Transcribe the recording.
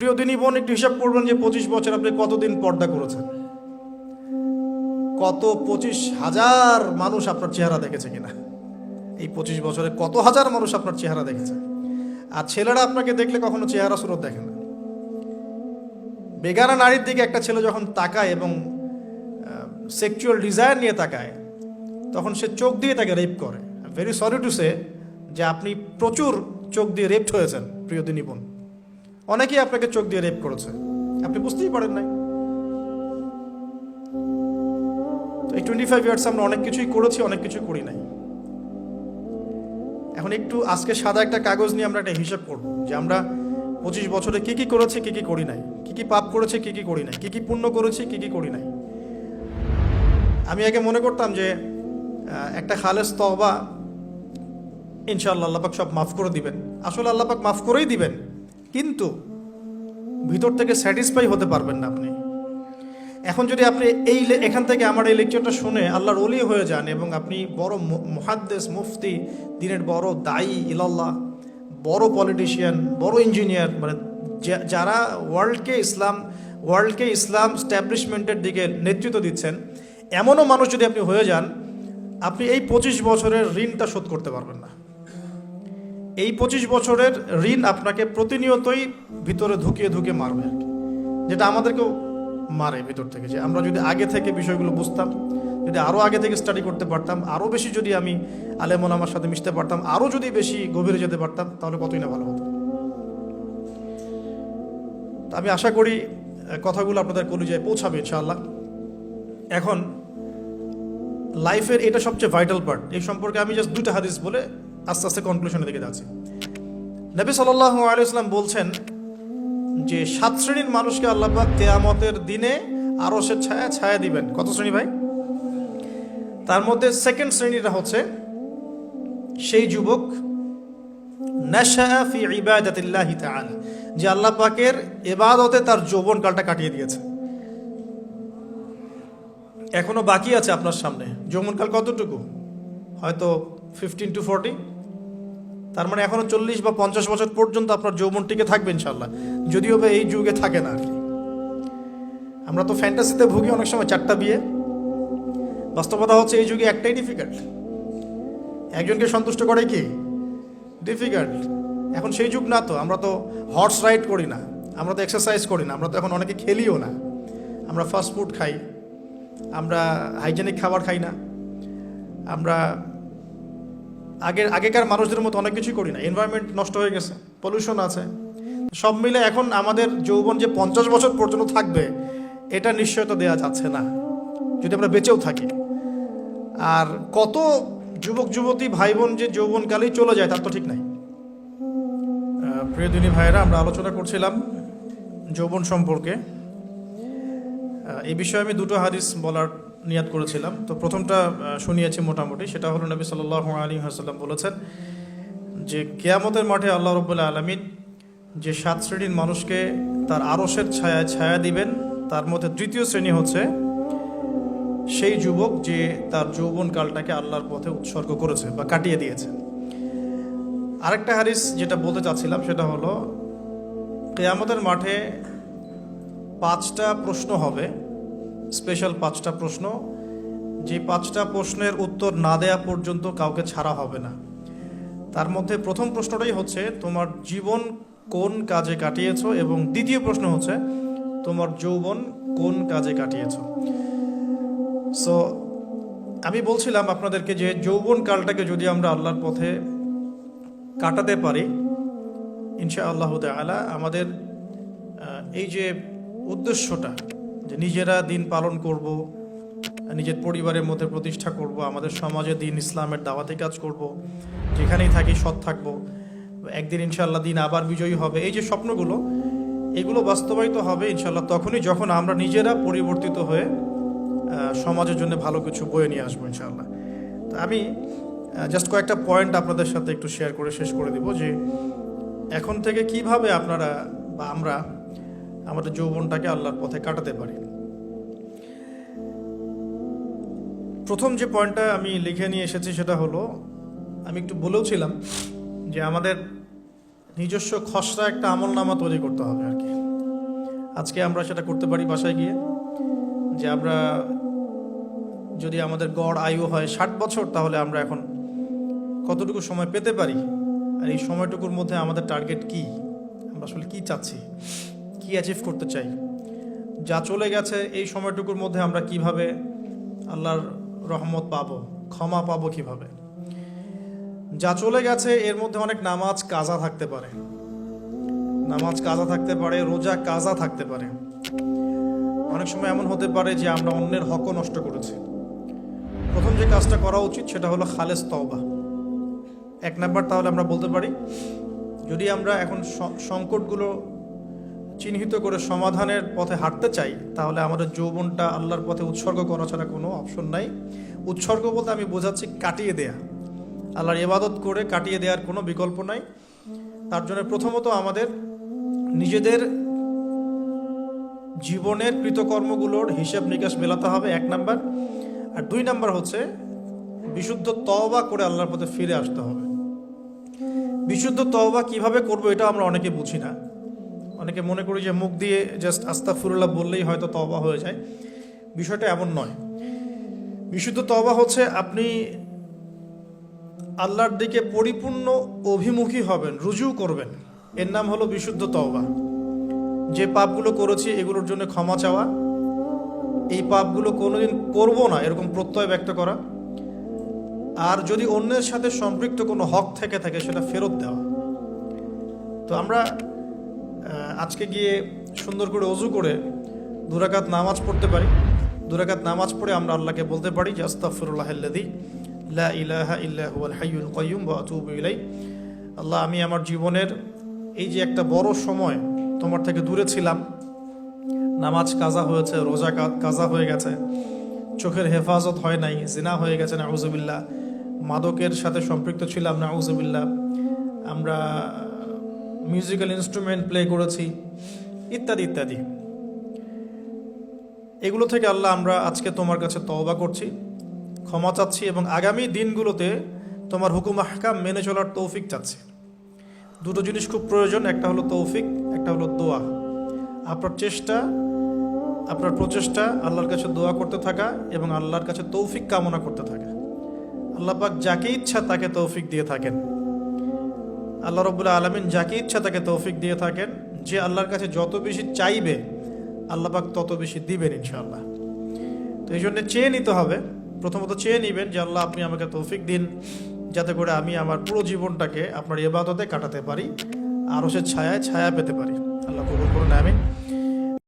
প্রিয় দিনী বোন, একটু হিসাব করবেন যে 25 বছর আপনি কতদিন পর্দা করেছেন। কত 25,000 মানুষ আপনার চেহারা দেখেছে কিনা? এই 25 বছরে কত হাজার মানুষ আপনার চেহারা দেখেছে। আর ছেলেরা আপনাকে দেখলে কখনো চেহারা সুরত দেখে না। বেগানা নারীর দিকে একটা ছেলে যখন তাকায় এবং সেক্সুয়াল ডিজায়ার নিয়ে তাকায়, তখন সে চোখ দিয়ে তাকে রেপ করে। ভেরি সরি টু সে যে আপনি প্রচুর চোখ দিয়ে রেপড হয়েছেন প্রিয় দিনী বোন। অনেকেই আপনাকে চোখ দিয়ে রেপ করেছে, আপনি বুঝতেই পারেন নাই। এই 25 ইয়ার্স আমরা অনেক কিছুই করেছি, অনেক কিছু করি নাই। এখন একটু আজকে সাদা একটা কাগজ নিয়ে আমরা একটা হিসাব করব যে আমরা 25 বছরে কি কি করেছি, কি কি করি নাই, কি কি পাপ করেছি, কি কি করি নাই, কি কি পুণ্য করেছি, কি কি করি নাই। আমি আগে মনে করতাম যে একটা খালেস তওবা ইনশাআল্লাহ আল্লাহ পাক সব মাফ করে দিবেন। আসলে আল্লাহ পাক মাফ করেই দিবেন, কিন্তু ভিতর থেকে স্যাটিসফাই হতে পারবেন না আপনি। এখন যদি আপনি এখান থেকে আমার এই লেকচারটা শুনে আল্লাহর ওলি হয়ে যান এবং আপনি বড় মুহাদ্দিস, মুফতি, দিনের বড় দায়ী ইলাল্লাহ, বড় পলিটিশিয়ান, বড় ইঞ্জিনিয়ার, মানে যারা ওয়ার্ল্ডকে ইসলাম স্ট্যাবলিশমেন্টের দিকে নেতৃত্ব দিচ্ছেন, এমনও মানুষ যদি আপনি হয়ে যান, আপনি এই 25 বছরের ঋণটা শোধ করতে পারবেন না। এই 25 বছরের ঋণ আপনাকে প্রতিনিয়তই ভিতরে ধুকিয়ে মারবে আর কি, যেটা আমাদেরকেও মারে ভিতর থেকে। যে আমরা যদি আগে থেকে বিষয়গুলো বুঝতাম, যদি আরও আগে থেকে স্টাডি করতে পারতাম, আরও বেশি যদি আমি আলেম ওলামার সাথে মিশতে পারতাম, আরও যদি বেশি গভীরে যেতে পারতাম, তাহলে কতই না ভালো হতো। আমি আশা করি কথাগুলো আপনাদের কলিজায় পৌঁছাবে ইনশাআল্লাহ। এখন লাইফের এটা সবচেয়ে ভাইটাল পার্ট। এই সম্পর্কে আমি জাস্ট 2টা হাদিস বলে আস্তে আস্তে কনক্লুশনের দিকে যাচ্ছি। নবী সাল্লাল্লাহু আলাইহি ওয়াসাল্লাম বলছেন যে 7 শ্রেণীর মানুষকে আল্লাহ পাক কিয়ামতের দিনে আরশের ছায়া দিবেন। কত শ্রেণী ভাই? তার মধ্যে সেকেন্ড শ্রেণীটা হচ্ছে সেই যুবক নাশাআ ফি ইবাদাতিল্লাহি তাআলা, যে আল্লাহ পাকের ইবাদতে তার যৌবনকালটা কাটিয়ে দিয়েছে। এখনো বাকি আছে আপনার সামনে। যৌবনকাল কতটুকু? হয়তো 15 to 40। তার মানে এখনো 40 বা 50 বছর পর্যন্ত আপনার যৌবন টিকে থাকবে ইনশাল্লাহ, যদিও বা এই যুগে থাকে না আর কি। আমরা তো ফ্যান্টাসিতে ভুগি অনেক সময় 4টা বিয়ে। বাস্তবতা হচ্ছে এই যুগে একটাই ডিফিকাল্ট। একজনকে সন্তুষ্ট করে কি ডিফিকাল্ট। এখন সেই যুগ না তো। আমরা তো হর্স রাইড করি না, আমরা তো এক্সারসাইজ করি না, আমরা তো এখন অনেকে খেলিও না। আমরা ফাস্ট ফুড খাই, আমরা হাইজেনিক খাবার খাই না, আমরা আগেকার মানুষদের মতো অনেক কিছুই করি না। এনভায়রনমেন্ট নষ্ট হয়ে গেছে, পলিউশন আছে। সব মিলে এখন আমাদের যৌবন যে 50 বছর পর্যন্ত থাকবে, এটা নিশ্চয়তা দেওয়া যাচ্ছে না যদি আমরা বেঁচেও থাকি। আর কত যুবক যুবতী ভাই বোন যে যৌবনকালেই চলে যায় তার তো ঠিক নাই। প্রিয় দিনী ভাইয়েরা, আমরা আলোচনা করছিলাম যৌবন সম্পর্কে। এই বিষয়ে আমি 2টো হাদিস বলার নিয়াত করেছিলাম। তো প্রথমটা শুনিয়েছি মোটামুটি, সেটা হলো নবী সাল্লাল্লাহু আলাইহি ওয়াসাল্লাম বলেছেন যে কিয়ামতের মাঠে আল্লাহ রাব্বুল আলামিন যে 7 শ্রেণীর মানুষকে তার আরশের ছায়া দিবেন, তার মধ্যে 3য় শ্রেণী হচ্ছে সেই যুবক যে তার যৌবনকালটাকে আল্লাহর পথে উৎসর্গ করেছে বা কাটিয়ে দিয়েছে। আরেকটা হাদিস যেটা বলতে চাচ্ছিলাম সেটা হলো কিয়ামতের মাঠে 5টা প্রশ্ন হবে, স্পেশাল 5টা প্রশ্ন। যে 5টা প্রশ্নের উত্তর না দেয়া পর্যন্ত কাউকে ছাড়া হবে না। তার মধ্যে প্রথম প্রশ্নটাই হচ্ছে তোমার জীবন কোন কাজে কাটিয়েছো, এবং দ্বিতীয় প্রশ্ন হচ্ছে তোমার যৌবন কোন কাজে কাটিয়েছো। সো আমি বলছিলাম আপনাদেরকে যে যৌবন কালটাকে যদি আমরা আল্লাহর পথে কাটাতে পারি, ইনশাআল্লাহু তাআলা আমাদের এই যে উদ্দেশ্যটা, যে নিজেরা দিন পালন করব, নিজের পরিবারের মধ্যে প্রতিষ্ঠা করব, আমাদের সমাজে দিন ইসলামের দাওয়াতি কাজ করব, যেখানেই থাকি সৎ থাকব, একদিন ইনশাআল্লাহ দিন আবার বিজয়ী হবে, এই যে স্বপ্নগুলো, এগুলো বাস্তবায়িত হবে ইনশাআল্লাহ তখনই যখন আমরা নিজেরা পরিবর্তিত হয়ে সমাজের জন্য ভালো কিছু বয়ে নিয়ে আসবো ইনশাআল্লাহ। তো আমি জাস্ট কয়েকটা পয়েন্ট আপনাদের সাথে একটু শেয়ার করে শেষ করে দিব যে এখন থেকে কিভাবে আপনারা বা আমরা আমাদের যৌবনটাকে আল্লাহর পথে কাটাতে পারি। প্রথম যে পয়েন্টটা আমি লিখে নিয়ে এসেছি সেটা হলো, আমি একটু বলেওছিলাম যে আমাদের নিজস্ব খসড়া একটা আমলনামা তৈরি করতে হবে আর কি। আজকে আমরা সেটা করতে পারি বাসায় গিয়ে, যে আমরা যদি আমাদের গড় আয়ু হয় 60 বছর, তাহলে আমরা এখন কতটুকু সময় পেতে পারি, আর এই সময়টুকুর মধ্যে আমাদের টার্গেট কি, আমরা আসলে কি চাচ্ছি, কি অ্যাচিভ করতে চাই। যা চলে গেছে এই সময়টুকুর মধ্যে আমরা কিভাবে আল্লাহর রহমত পাবো, ক্ষমা পাবো কিভাবে। যা চলে গেছে এর মধ্যে অনেক নামাজ কাজা থাকতে পারে, নামাজ কাজা থাকতে পারে, রোজা কাজা থাকতে পারে। অনেক সময় এমন হতে পারে যে আমরা অন্যের হকও নষ্ট করেছি। প্রথম যে কাজটা করা উচিত সেটা হলো খালেস তওবা। 1 নাম্বার তাহলে আমরা বলতে পারি, যদি আমরা এখন সংকটগুলো চিহ্নিত করে সমাধানের পথে হাঁটতে চাই, তাহলে আমাদের যৌবনটা আল্লাহর পথে উৎসর্গ করা ছাড়া কোনো অপশন নাই। উৎসর্গ বলতে আমি বোঝাচ্ছি কাটিয়ে দেয়া, আল্লাহর ইবাদত করে কাটিয়ে দেওয়ার কোনো বিকল্প নাই। তার জন্য প্রথমত আমাদের নিজেদের জীবনের কৃতকর্মগুলোর হিসাব নিকাশ মেলাতে হবে, 1 নাম্বার। আর 2 নাম্বার হচ্ছে বিশুদ্ধ তওবা করে আল্লাহর পথে ফিরে আসতে হবে। বিশুদ্ধ তওবা কিভাবে করব এটা আমরা অনেকে বুঝি না। অনেকে মনে করি যে মুখ দিয়ে জাস্ট আস্তাগফিরুল্লাহ বললেই হয়তো তওবা হয়ে যায়। বিষয়টা এমন নয়। বিশুদ্ধ তওবা হচ্ছে আপনি আল্লাহর দিকে পরিপূর্ণ অভিমুখী হবেন, রুজু করবেন, এর নাম হলো বিশুদ্ধ তওবা। যে পাপগুলো করেছি এগুলোর জন্য ক্ষমা চাওয়া, এই পাপগুলো কোনোদিন করব না এরকম প্রত্যয় ব্যক্ত করা, আর যদি অন্যের সাথে সম্পৃক্ত কোনো হক থেকে থাকে সেটা ফেরত দেওয়া। তো আমরা আজকে গিয়ে সুন্দর করে ওযু করে 2 রাকাত নামাজ পড়তে পারি। 2 রাকাত নামাজ পড়ে আমরা আল্লাহকে বলতে পারি যে আস্তাগফিরুল্লাহাল্লাযী লা ইলাহা ইল্লা হুয়াল হাইয়ুল কাইয়্যুম ওয়া আতুবু ইলাইহি। আল্লাহ, আমি আমার জীবনের এই যে একটা বড় সময় তোমার থেকে দূরে ছিলাম, নামাজ কাজা হয়েছে, রোজা কাজা হয়ে গেছে, চোখের হেফাজত হয় নাই, জিনা হয়ে গেছে নাউযুবিল্লাহ, মাদকের সাথে সম্পৃক্ত ছিলাম নাউযুবিল্লাহ, আমরা মিউজিক্যাল ইনস্ট্রুমেন্ট প্লে করেছি, ইত্যাদি ইত্যাদি। এগুলো থেকে আল্লাহ আমরা আজকে তোমার কাছে তওবা করছি, ক্ষমা চাচ্ছি, এবং আগামী দিনগুলোতে তোমার হুকুম আহকাম মেনে চলার তৌফিক চাচ্ছি। 2টো জিনিস খুব প্রয়োজন, একটা হলো তৌফিক, একটা হলো দোয়া। আপনার প্রচেষ্টা আল্লাহর কাছে দোয়া করতে থাকা এবং আল্লাহর কাছে তৌফিক কামনা করতে থাকা। আল্লাহ পাক যাকে ইচ্ছা তাকে তৌফিক দিয়ে থাকেন। আল্লাহ রাব্বুল আলামিন যাকে ইচ্ছা তাকে তৌফিক দিয়ে থাকেন। যে আল্লাহর কাছে যত বেশি চাইবে আল্লাহ পাক তত বেশি দিবেন ইনশাআল্লাহ। তো এই জন্য চেয়ে নিতে হবে, প্রথমত চেয়ে নেবেন যে আল্লাহ আপনি আমাকে তৌফিক দিন, যাতে করে আমি আমার পুরো জীবনটাকে আপনার ইবাদতে কাটাতে পারি, আরশের ছায়া পেতে পারি। আল্লাহ কবুল করুন, আমিন।